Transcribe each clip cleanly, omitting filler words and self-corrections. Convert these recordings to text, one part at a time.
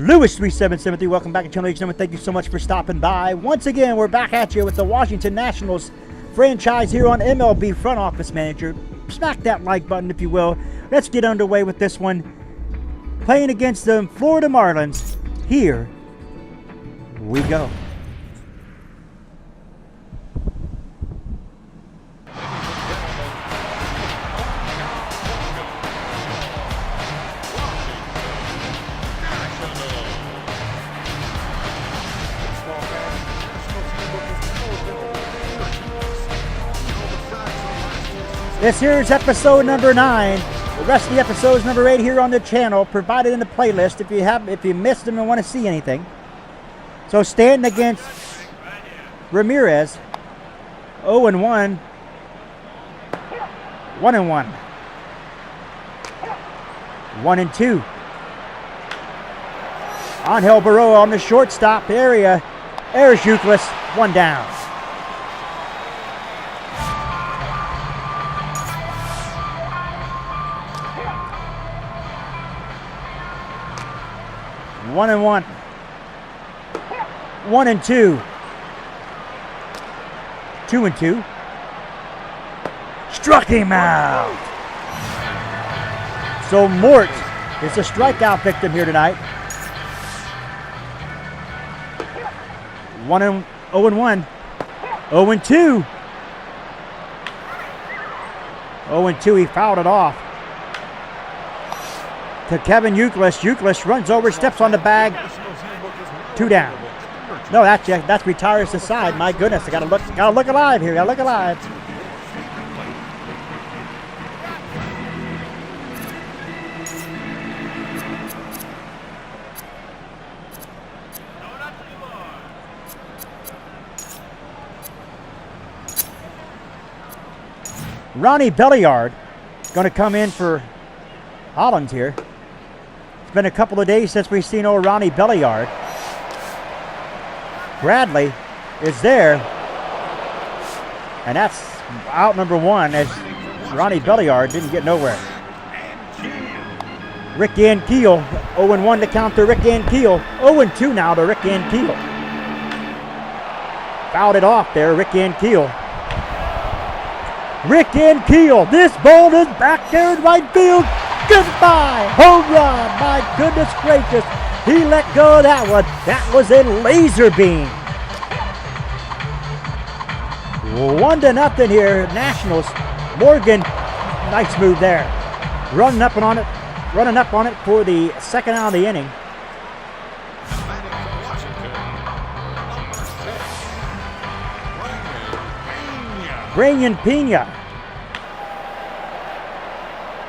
Lewis3773, welcome back to Channel H. Thank you so much for stopping by. Once again, we're back at you with the Washington Nationals franchise here on MLB Front Office Manager. Smack that like button if you will. Let's get underway with this one. Playing against the Florida Marlins. Here we go. This here is episode number 9. The rest of the episodes number 8 here on the channel, provided in the playlist if you missed them and want to see anything. So standing against Ramirez, 0-1, 1-1, 1-2. Angel Baroa on the shortstop area. There's Euclid, 1 down. One and 1, 1-2, 2-2. Struck him out. So Mort is a strikeout victim here tonight. 0-1, 0-2, 0-2. He fouled it off to Kevin Euclid. Euclid runs over, steps on the bag. 2 down. No, that's retires the side. My goodness, I gotta look alive here. Gotta look alive. Ronnie Belliard going to come in for Hollins here. It's been a couple of days since we've seen old Ronnie Belliard. Bradley is there. And that's out number 1 as Ronnie Belliard didn't get nowhere. Rick Ankiel, 0-1 to count to Rick Ankiel. 0-2 now to Rick Ankiel. Fouled it off there, Rick Ankiel. Rick Ankiel, this ball is back there in right field. Goodbye, home run, my goodness gracious. He let go of that one. That was a laser beam. 1-0 here, Nationals. Morgan, nice move there. Running up on it for the second out of the inning. Brian Pena.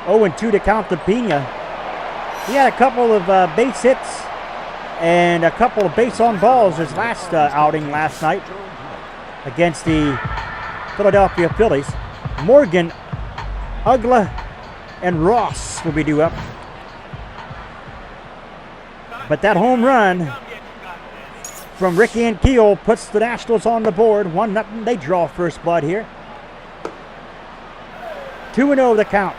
0-2 to count to Pena. He had a couple of base hits and a couple of base on balls his last outing last night against the Philadelphia Phillies. Morgan, Ugla, and Ross will be due up. But that home run from Rick Ankiel puts the Nationals on the board. 1-0. They draw first blood here. 2-0 the count.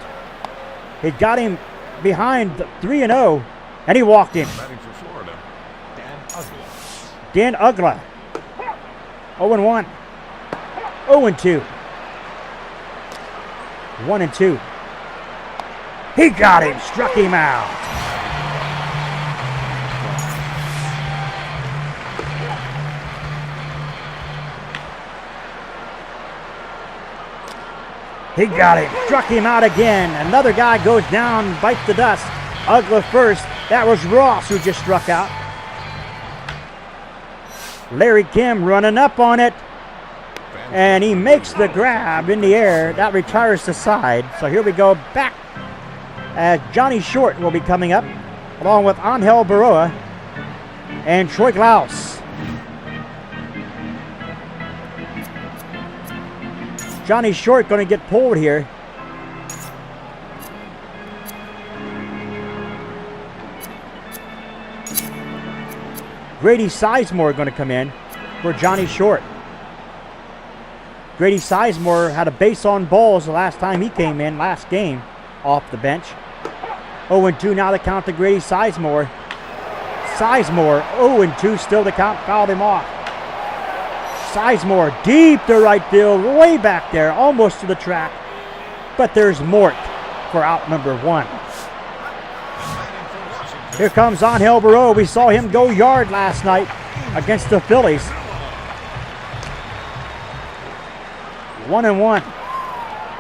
He got him behind 3-0, and he walked him. Dan Ugla. 0-1. 0-2. 1-2. He got him. Struck him out. He got him. Struck him out again. Another guy goes down, bites the dust. Ugla first. That was Ross who just struck out. Larry Kim running up on it. And he makes the grab in the air. That retires the side. So here we go back. As Johnny Short will be coming up, along with Angel Baroa and Troy Glaus. Johnny Short going to get pulled here. Grady Sizemore going to come in for Johnny Short. Grady Sizemore had a base on balls the last time he came in, last game, off the bench. 0-2 now the count to Grady Sizemore. Sizemore, 0-2, still the count, fouled him off. Sizemore, deep to right field, way back there, almost to the track. But there's Mort for out number 1. Here comes Angel Baroa. We saw him go yard last night against the Phillies. 1-1.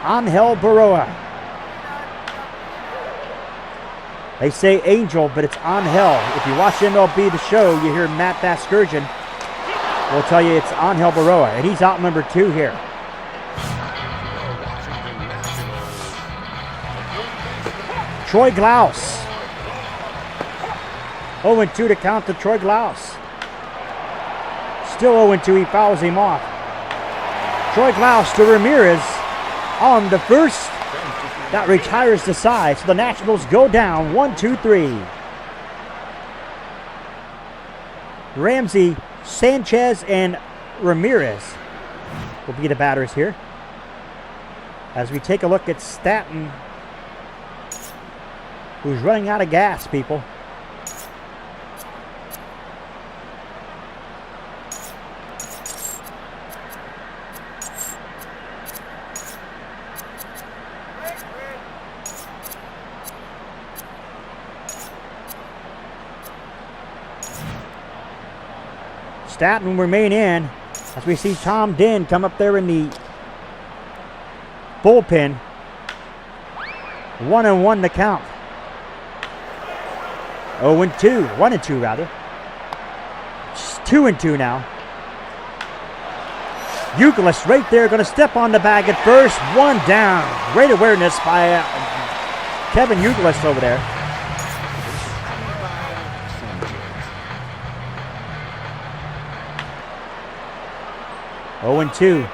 Angel Baroa. They say Angel, but it's Angel. If you watch MLB The Show, you hear Matt Vasgersian will tell you it's Angel Baroa, and he's out number 2 here. Troy Glaus. 0-2 to count to Troy Glaus. Still 0-2, he fouls him off. Troy Glaus to Ramirez on the first. That retires the side, so the Nationals go down 1-2-3. Ramsey, Sanchez, and Ramirez will be the batters here. As we take a look at Stanton, who's running out of gas, people. Stanton will remain in as we see Tom Dinn come up there in the bullpen. 1-1 the count. 0-2, 1-2 rather. It's 2-2 now. Youkilis right there, going to step on the bag at first. 1 down. Great awareness by Kevin Youkilis over there. Oh, 2.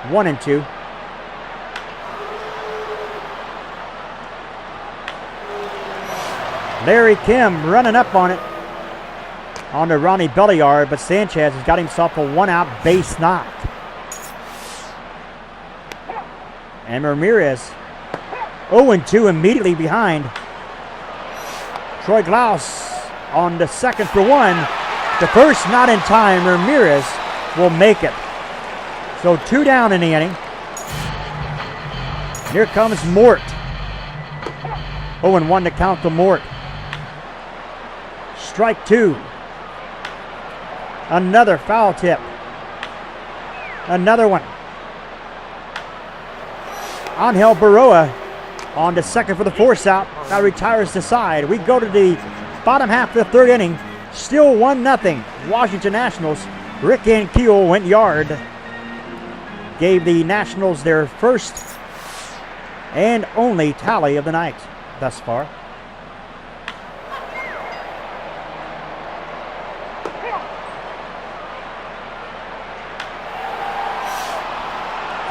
1-2. Larry Kim running up on it on to Ronnie Belliard, but Sanchez has got himself a 1-out base knock. And Ramirez 0-2 immediately behind. Troy Glaus on the second for 1. The first not in time. Ramirez will make it. So 2 down in the inning. Here comes Mort. 0-1 to count to Mort. Strike 2. Another foul tip. Another one. Angel Baroa on to second for the force out. Now retires the side. We go to the bottom half of the 3rd inning. Still 1-0. Washington Nationals. Rick Ankiel went yard. Gave the Nationals their first and only tally of the night thus far.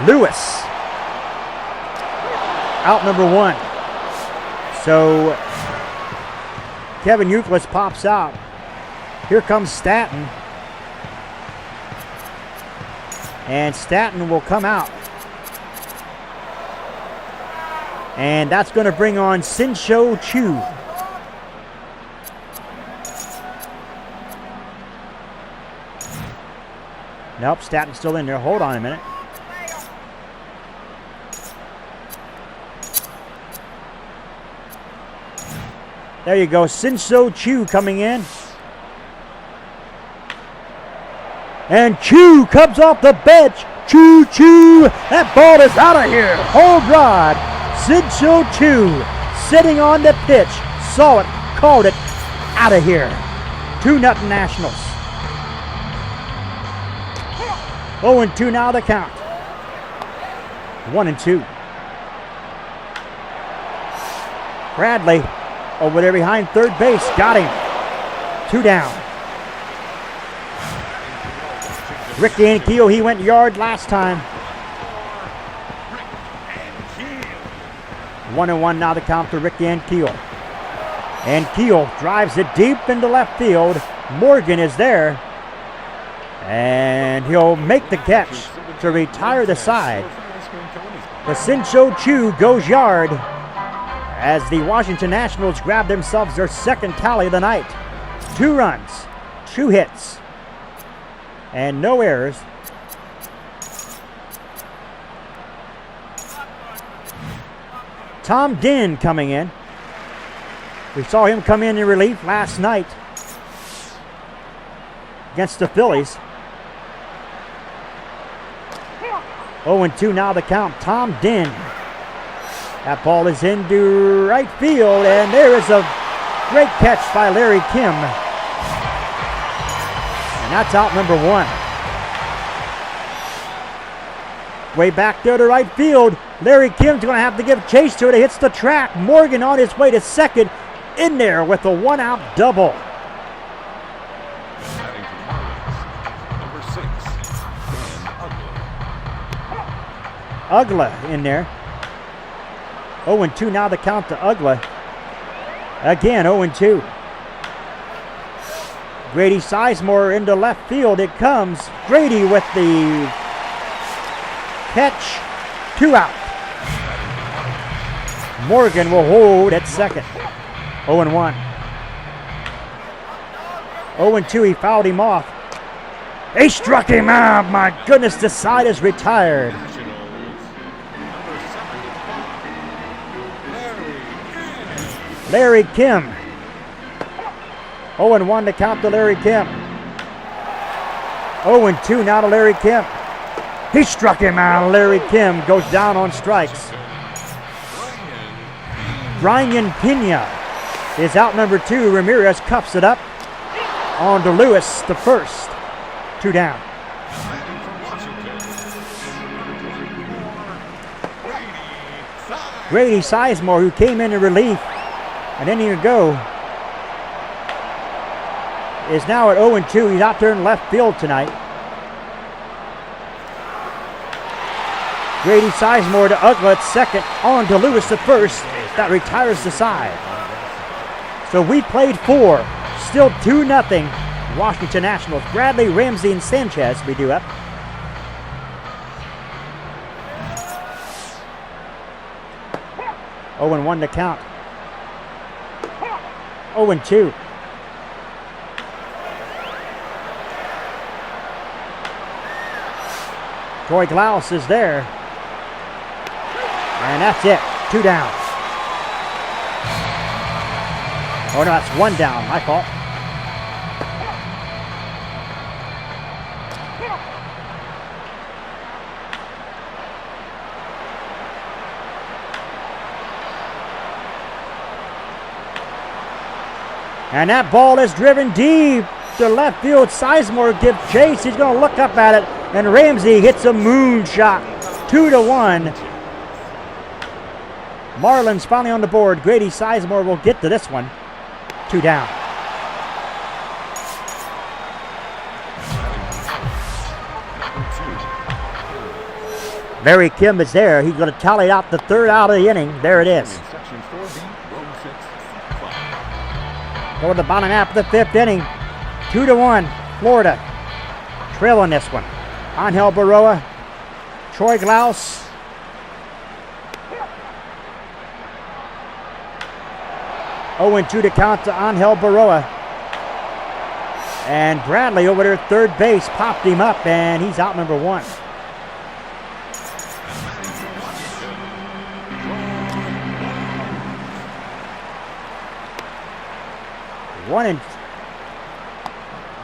Lewis, out number 1. So Kevin Youkilis pops out. Here comes Stanton. And Stanton will come out. And that's going to bring on Shin-Soo Choo. Nope, Stanton's still in there. Hold on a minute. There you go, Shin-Soo Choo coming in. And Choo comes off the bench. Choo. That ball is out of here. Hold rod. Shin-Soo Choo sitting on the pitch. Saw it, called it, out of here. 2-0 Nationals. 0-2 now the count. 1-2. Bradley over there behind third base. Got him. 2 down. Rick Ankiel, he went yard last time. 1-1 now the count to Rick Ankiel. Ankiel drives it deep into left field. Morgan is there. And he'll make the catch to retire the side. The Shin-Soo Choo goes yard as the Washington Nationals grab themselves their second tally of the night. 2 runs, 2 hits, and no errors. Tom Dinn coming in. We saw him come in relief last night against the Phillies. 0-2 now the count. Tom Dinn. That ball is into right field, and there is a great catch by Larry Kim. And that's out number 1. Way back there to right field. Larry Kim's going to have to give chase to it. It hits the track. Morgan on his way to second. In there with a 1-out double. Number 6, Ugla in there. 0-2 now the count to Ugla. Again 0-2. Grady Sizemore into left field. It comes. Grady with the catch. 2 out. Morgan will hold at second. 0-1. 0-2, he fouled him off. He struck him out. My goodness, the side is retired. Larry Kim. 0-1 to count to Larry Kim. 0-2 now to Larry Kim. He struck him out. Larry Kim goes down on strikes. Brian Pena is out number 2. Ramirez cuffs it up on to Lewis, the first. 2 down. Grady Sizemore, who came in relief an inning ago, is now at 0-2. He's out there in left field tonight. Grady Sizemore to Ugla at second. On to Lewis, the first. That retires the side. So we played 4. Still 2-0. Washington Nationals. Bradley, Ramsey, and Sanchez we do up. Oh, 0-1 to count. 0-2. Troy Glaus is there. And that's it. 2 down. Oh, no, that's 1 down. My fault. And that ball is driven deep to left field. Sizemore gives chase. He's going to look up at it. And Ramsey hits a moonshot. 2-1. Marlins finally on the board. Grady Sizemore will get to this one. 2 down. Larry Kim is there. He's going to tally out the 3rd out of the inning. There it is. Go to the bottom half of the 5th inning. 2-1. Florida trailing this one. Angel Baroa, Troy Glaus. Oh, 2 to count to Angel Baroa. And Bradley over there, third base, popped him up, and he's out number 1.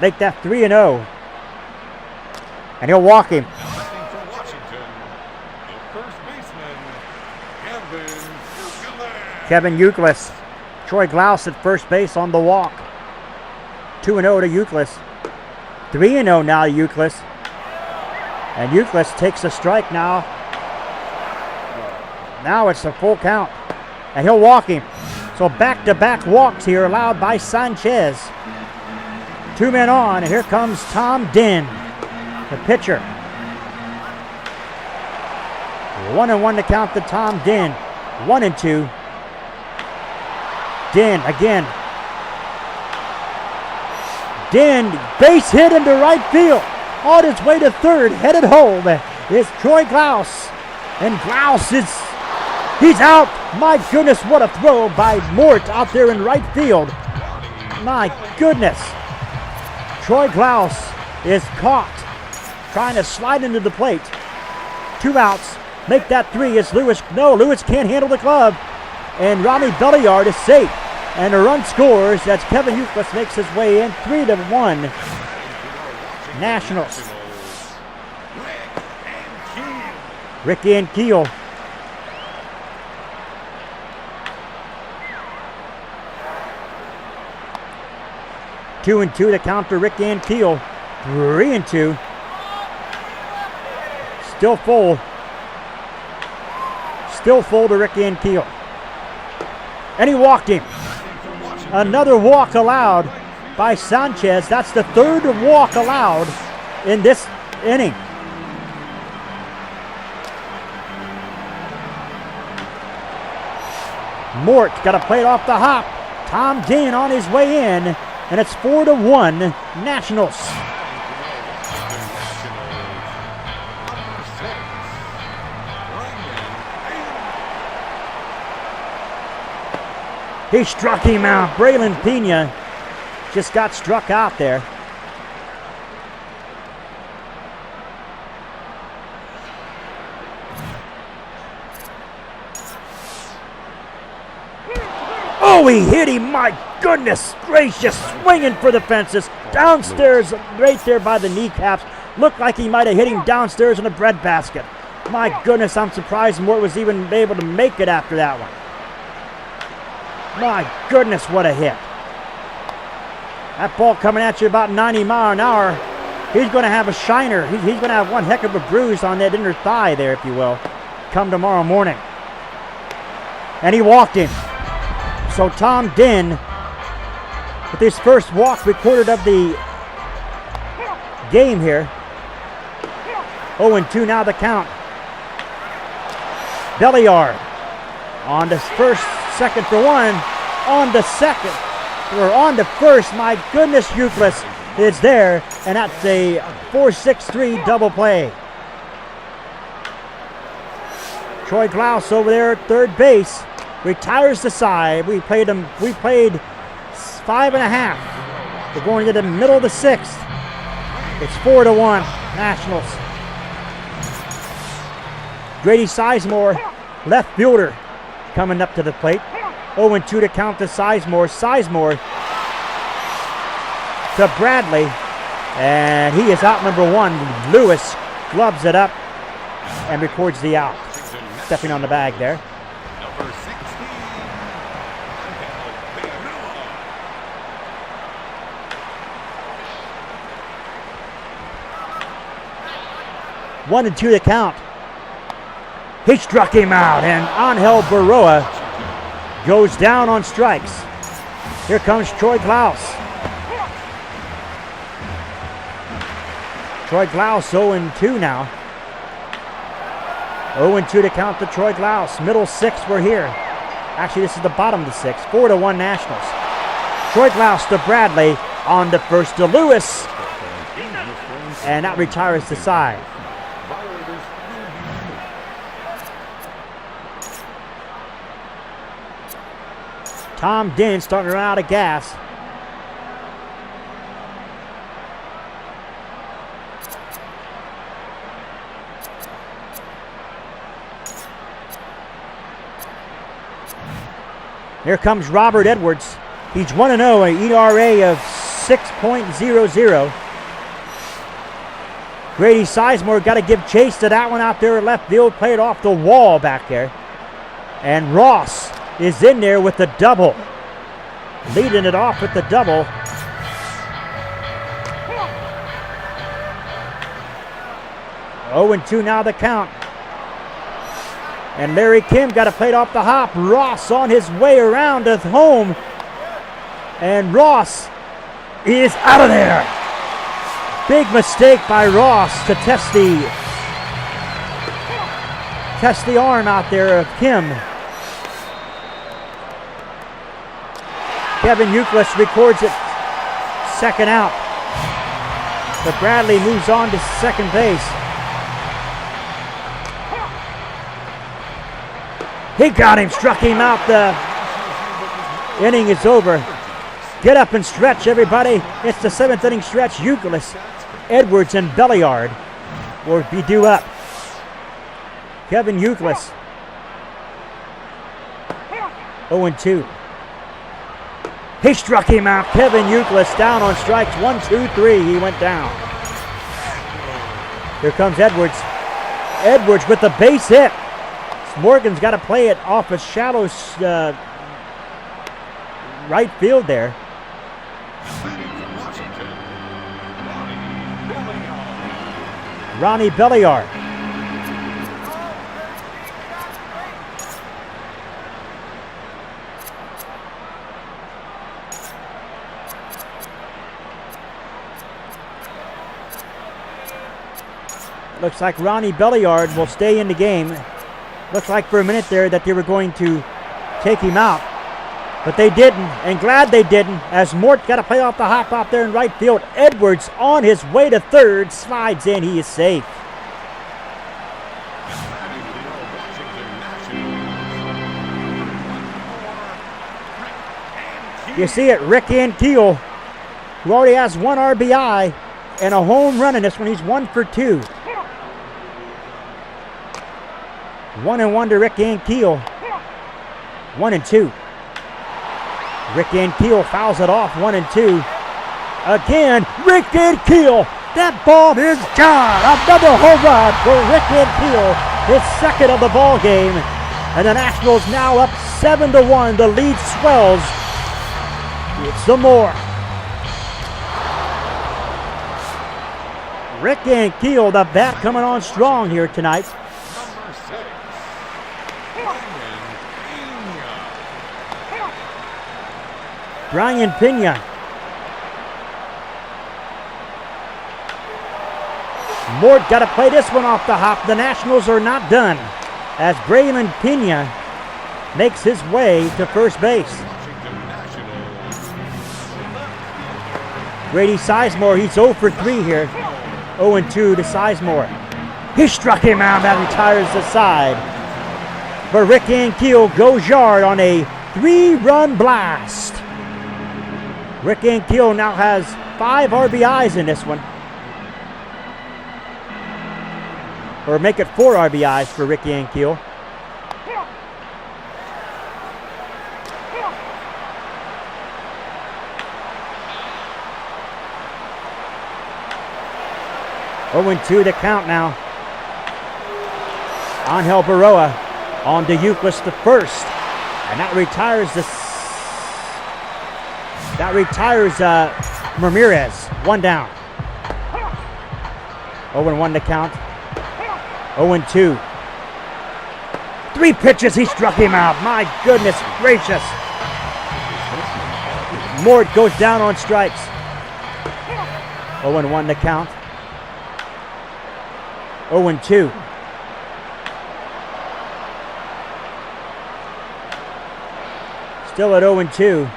Make that 3-0. And he'll walk him. Kevin Youkilis. Troy Glaus at first base on the walk. 2-0 to Youkilis. 3-0 now to Youkilis. And Youkilis takes a strike now. Now it's a full count. And he'll walk him. So back-to-back walks here allowed by Sanchez. 2 men on, and here comes Tom Dinn, the pitcher. 1-1 to count to Tom Dinn. 1-2. Dinn again. Dinn, base hit into right field. On his way to third, headed home is Troy Glaus. And Glaus is He's out. My goodness, what a throw by Mort out there in right field. My goodness. Troy Glaus is caught trying to slide into the plate. 2 outs. Make that 3 as Lewis. No, Lewis can't handle the glove. And Ronnie Belliard is safe. And a run scores as Kevin Euclid makes his way in. 3-1. Nationals. Ricky and Keel. Two and two to count to Rick and Keel. 3-2. Still full. Still full to Rick and Keel. And he walked him. Another walk allowed by Sanchez. That's the 3rd walk allowed in this inning. Mort got a plate off the hop. Tom Dean on his way in. And it's 4-1 Nationals. He struck him out. Braylon Pena just got struck out there. Oh, he hit him. My goodness gracious. Swinging for the fences. Downstairs right there by the kneecaps. Looked like he might have hit him downstairs in a breadbasket. My goodness, I'm surprised Mort was even able to make it after that one. My goodness, what a hit. That ball coming at you about 90 miles an hour. He's going to have a shiner. He's going to have one heck of a bruise on that inner thigh there, if you will, come tomorrow morning. And he walked him. So Tom Dinn, with his first walk recorded of the game here. 0-2 now the count. Belliard on the first, second for one, on the second, or on the first. My goodness, Euclid is there, and that's a 4-6-3 double play. Troy Glaus over there at third base. Retires the side. We played 5.5. We're going to the middle of the 6th. It's 4-1 Nationals. Grady Sizemore, left fielder, coming up to the plate. 0-2 to count to Sizemore. Sizemore to Bradley. And he is out number 1. Lewis gloves it up and records the out. Stepping on the bag there. 1-2 to count. He struck him out, and Angel Baroa goes down on strikes. Here comes Troy Glaus. Troy Glaus 0-2 now. 0-2 to count to Troy Glaus. Middle 6th we're here. Actually, this is the bottom of the 6th. 4-1 Nationals. Troy Glaus to Bradley on the first to Lewis. And that retires the side. Tom Dinn starting to run out of gas. Here comes Robert Edwards. He's 1-0, an ERA of 6.00. Grady Sizemore got to give chase to that one out there at left field. Played off the wall back there. And Ross is in there with the double. Leading it off with the double. Oh, and 2 now the count. And Larry Kim got a plate off the hop. Ross on his way around to home. And Ross is out of there. Big mistake by Ross to test the arm out there of Kim. Kevin Euclid records it. Second out. But Bradley moves on to second base. He got him, struck him out. The inning is over. Get up and stretch, everybody. It's the 7th inning stretch. Youkilis, Edwards, and Belliard will be due up. Kevin Youkilis, 0-2. He struck him out. Kevin Youkilis down on strikes. 1, 2, 3. He went down. Here comes Edwards. Edwards with the base hit. Morgan's got to play it off a shallow right field there. Ronnie Belliard. Looks like Ronnie Belliard will stay in the game. Looks like for a minute there that they were going to take him out. But they didn't, and glad they didn't, as Mort got to play off the hop out there in right field. Edwards on his way to third, slides in, he is safe. You see it, Rick Ankiel, who already has 1 RBI and a home run in this one. He's 1 for 2. 1-1 to Rick Ankiel. 1-2. Rick Ankiel fouls it off. 1-2. Again, Rick Ankiel. That ball is gone. Another home run for Rick Ankiel. His second of the ball game. And the Nationals now up 7-1. The lead swells. It's some more. Rick Ankiel, the bat coming on strong here tonight. Brian Pena. Mort got to play this one off the hop. The Nationals are not done as Braylon Pena makes his way to first base. Grady Sizemore, he's 0 for 3 here. 0-2 to Sizemore. He struck him out. That retires the side. But Rick Ankiel goes yard on a 3-run blast. Rick Ankiel now has 5 RBIs in this one. Or make it 4 RBIs for Rick Ankiel. Oh, 0-2 to count now. Angel Baroa on to Youkilis the first. And that retires Ramirez. 1 down. 0-1 to count. 0-2. 3 pitches, he struck him out. My goodness gracious. Mort goes down on strikes. 0-1 to count. 0-2. Still at 0-2.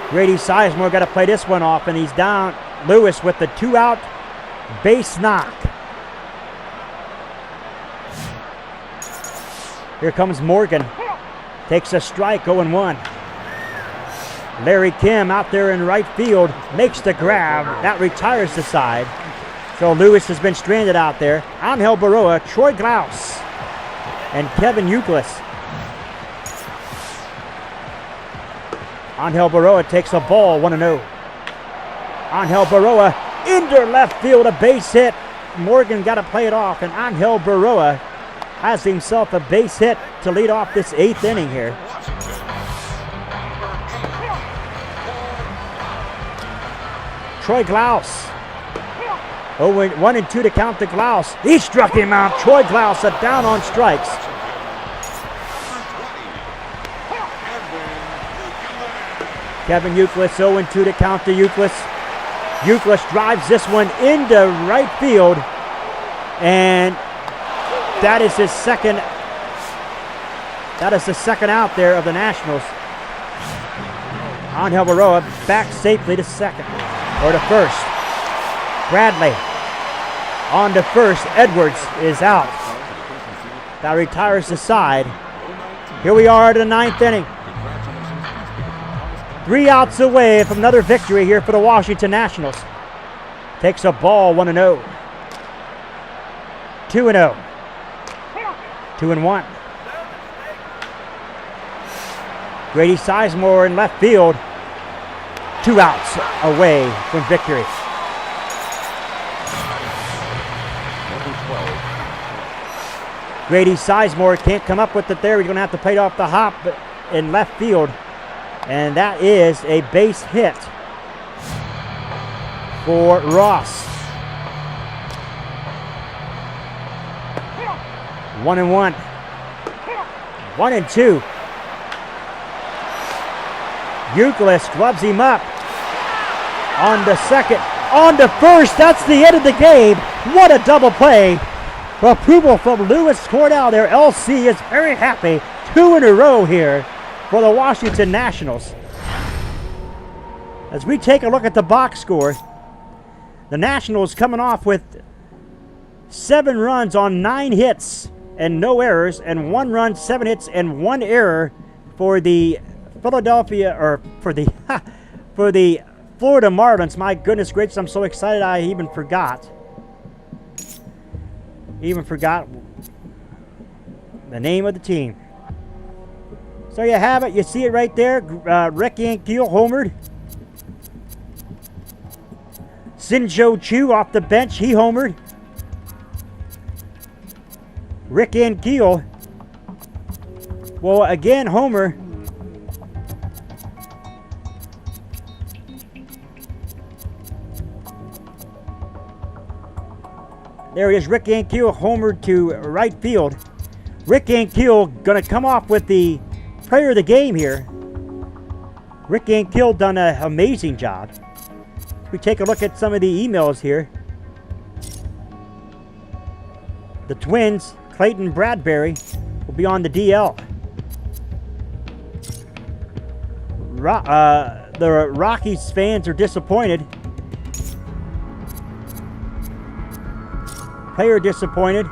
Grady Sizemore got to play this one off, and he's down. Lewis with the 2-out base knock. Here comes Morgan. Takes a strike, 0-1. Larry Kim out there in right field makes the grab. That retires the side. So Lewis has been stranded out there. Angel Baroa, Troy Glaus, and Kevin Youkilis. Angel Baroa takes a ball, 1-0. Angel Baroa into left field, a base hit. Morgan got to play it off, and Angel Baroa has himself a base hit to lead off this 8th inning here. Troy Glaus. 1-2 to count to Glaus. He struck him out. Troy Glaus down on strikes. Kevin Youkilis, 0-2 to count to Youkilis. Youkilis drives this one into right field, and that is his second. That is the second out there of the Nationals. Angel Baroa back safely to second, or to first. Bradley on to first. Edwards is out. That retires the side. Here we are at the 9th inning. 3 outs away from another victory here for the Washington Nationals. Takes a ball 1-0. 2-0. 2-1. Grady Sizemore in left field. 2 outs away from victory. Grady Sizemore can't come up with it there. He's going to have to play it off the hop in left field. And that is a base hit for Ross. 1-1. 1-2. Euclid gloves him up. On to second. On to first. That's the end of the game. What a double play. Approval from Lewis Cordell there. LC is very happy. 2 in a row here for the Washington Nationals. As we take a look at the box score, the Nationals coming off with 7 runs on 9 hits and no errors, and 1 run, 7 hits, and 1 error for the Philadelphia, or for the Florida Marlins. My goodness gracious, I'm so excited I even forgot. The name of the team. So you have it. You see it right there. Rick Ankiel homered. Sinjo Chu off the bench. He homered. Rick Ankiel will again homer. There it is. Rick Ankiel homered to right field. Rick Ankiel going to come off with the player of the game here. Rick Ankiel done an amazing job. We take a look at some of the emails here. The Twins, Clayton Bradbury, will be on the DL. The Rockies fans are disappointed. Player disappointed.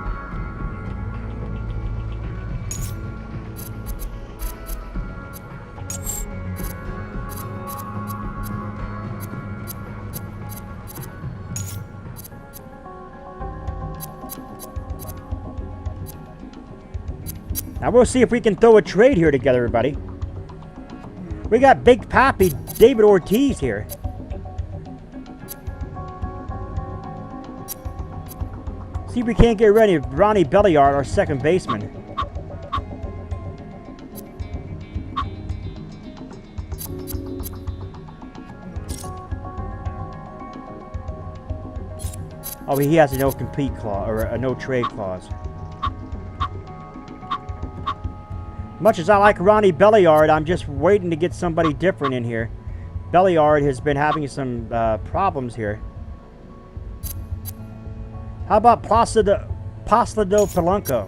Now we'll see if we can throw a trade here together, everybody. We got Big Pappy David Ortiz here. See if we can't get rid of Ronnie Belliard, our second baseman. Oh, he has a no compete clause, or a no trade clause. Much as I like Ronnie Belliard, I'm just waiting to get somebody different in here. Belliard has been having some problems here. How about Placido Polanco?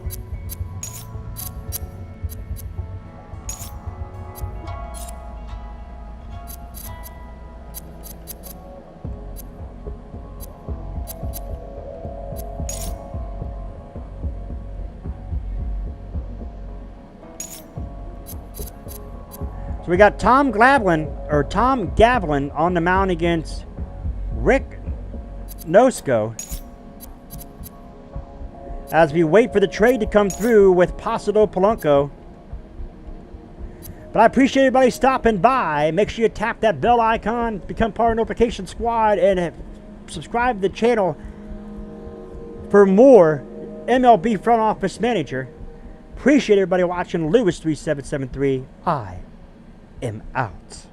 So we got Tom Gavlin on the mound against Rick Nosco. As we wait for the trade to come through with Placido Polanco. But I appreciate everybody stopping by. Make sure you tap that bell icon, become part of the notification squad, and subscribe to the channel for more MLB Front Office Manager. Appreciate everybody watching. Lewis3773. I am out.